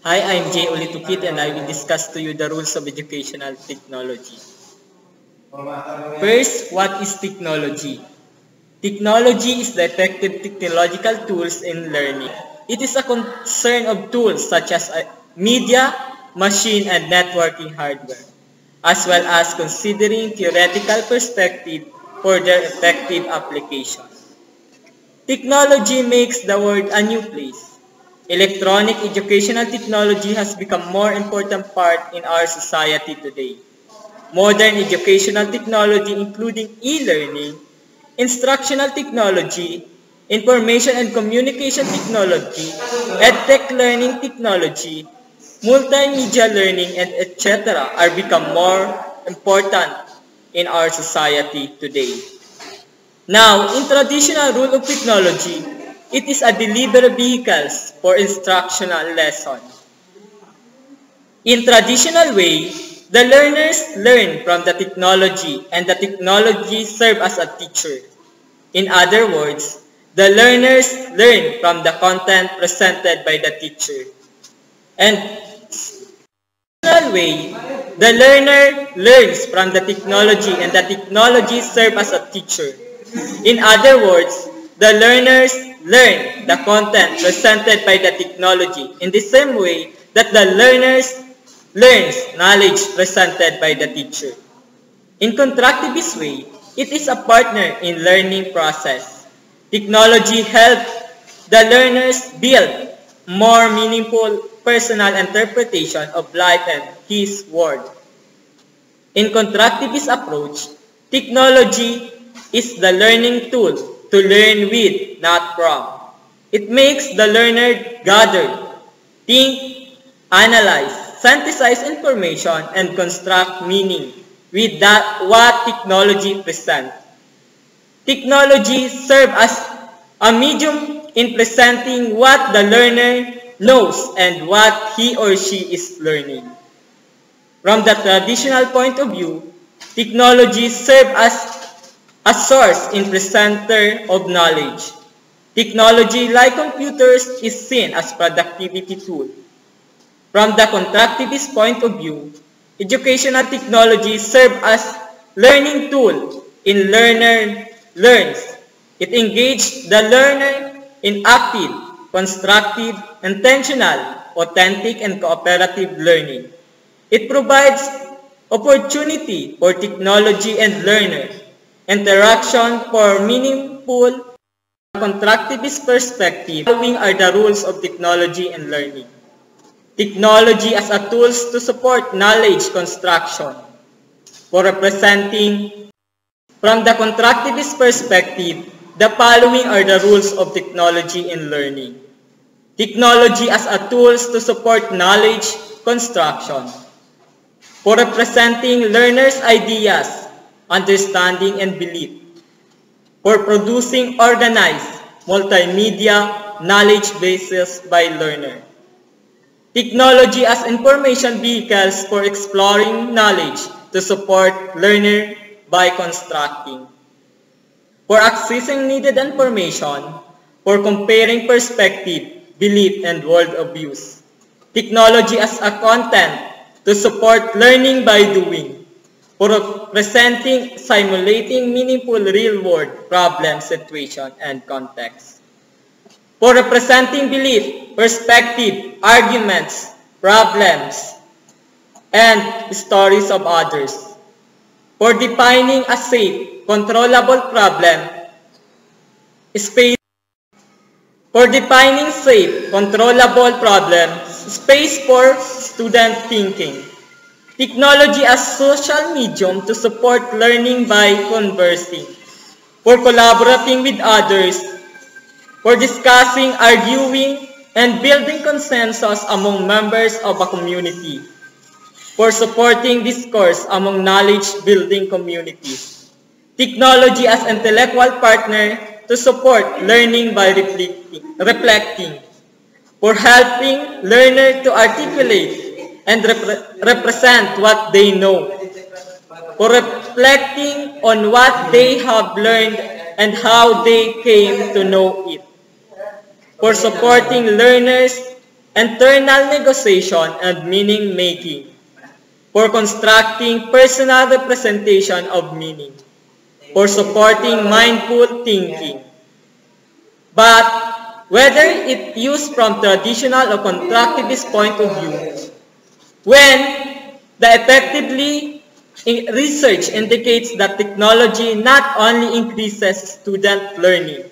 Hi, I'm Jay Olitukit and I will discuss to you the rules of educational technology. First, what is technology? Technology is the effective technological tools in learning. It is a concern of tools such as media, machine, and networking hardware, as well as considering theoretical perspective for their effective application. Technology makes the world a new place. Electronic educational technology has become more important part in our society today. Modern educational technology including e-learning, instructional technology, information and communication technology, edtech learning technology, multimedia learning, and etc. are become more important in our society today. Now, in traditional rule of technology, it is a delivery vehicles for instructional lesson. In traditional way, the learners learn from the technology and the technology serve as a teacher. In other words, the learners learn from the content presented by the teacher. And in traditional way, the learner learns from the technology and the technology serve as a teacher. In other words, the learners learn the content presented by the technology in the same way that the learners learns knowledge presented by the teacher. In constructivist way, it is a partner in learning process. Technology helps the learners build more meaningful personal interpretation of life and his world. In constructivist approach, technology is the learning tool to learn with, not from. It makes the learner gather, think, analyze, synthesize information, and construct meaning with what technology presents. Technology serves as a medium in presenting what the learner knows and what he or she is learning. From the traditional point of view, technology serves as a source in presenter of knowledge. Technology, like computers, is seen as productivity tool. From the constructivist point of view, educational technology serves as learning tool in learner learns. It engages the learner in active, constructive, intentional, authentic, and cooperative learning. It provides opportunity for technology and learner interaction for meaningful constructivist perspective. Following are the rules of technology and learning. Technology as a tools to support knowledge construction. For representing from the constructivist perspective, the following are the rules of technology and learning. Technology as a tools to support knowledge construction. For representing learners' ideas, understanding, and belief. For producing organized, multimedia, knowledge bases by learner. Technology as information vehicles for exploring knowledge to support learner by constructing. For accessing needed information, for comparing perspective, belief, and world of views. Technology as a content to support learning by doing. For presenting, simulating meaningful real-world problem, situation, and context. For representing belief, perspective, arguments, problems, and stories of others. For defining a safe, controllable problem, space. For defining safe, controllable problems, space for student thinking. Technology as social medium to support learning by conversing. For collaborating with others. For discussing, arguing, and building consensus among members of a community. For supporting discourse among knowledge-building communities. Technology as intellectual partner to support learning by reflecting. For helping learners to articulate and represent what they know. For reflecting on what they have learned and how they came to know it. For supporting learners internal negotiation and meaning-making, for constructing personal representation of meaning, for supporting mindful thinking. But whether it used from traditional or constructivist point of view, when the effectively research indicates that technology not only increases student learning,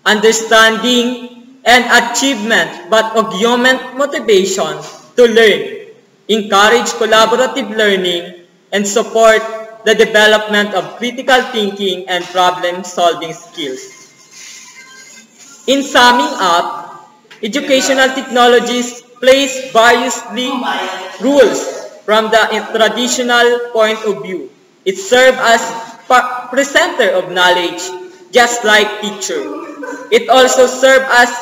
understanding, and achievement, but augment motivation to learn, encourage collaborative learning, and support the development of critical thinking and problem-solving skills. In summing up, educational technologies place variously rules from the traditional point of view. It serves as presenter of knowledge, just like teacher. It also serves as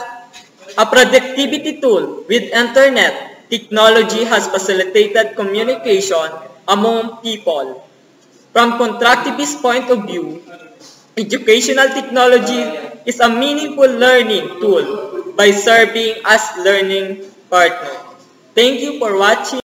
a productivity tool. With internet, technology has facilitated communication among people. From constructivist point of view, educational technology is a meaningful learning tool by serving as learning partner. Thank you for watching.